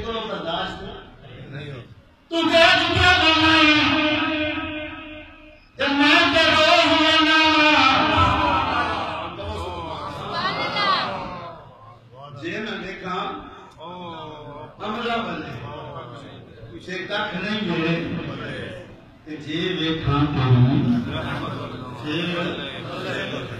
کو برداشت نہیں ہو تو دیکھ کیا بنائی جب میں تیرو ہوئے جے میں دیکھا حملہ بلے کچھ ایک تک نہیں میرے کہ جے ویکھاں تیری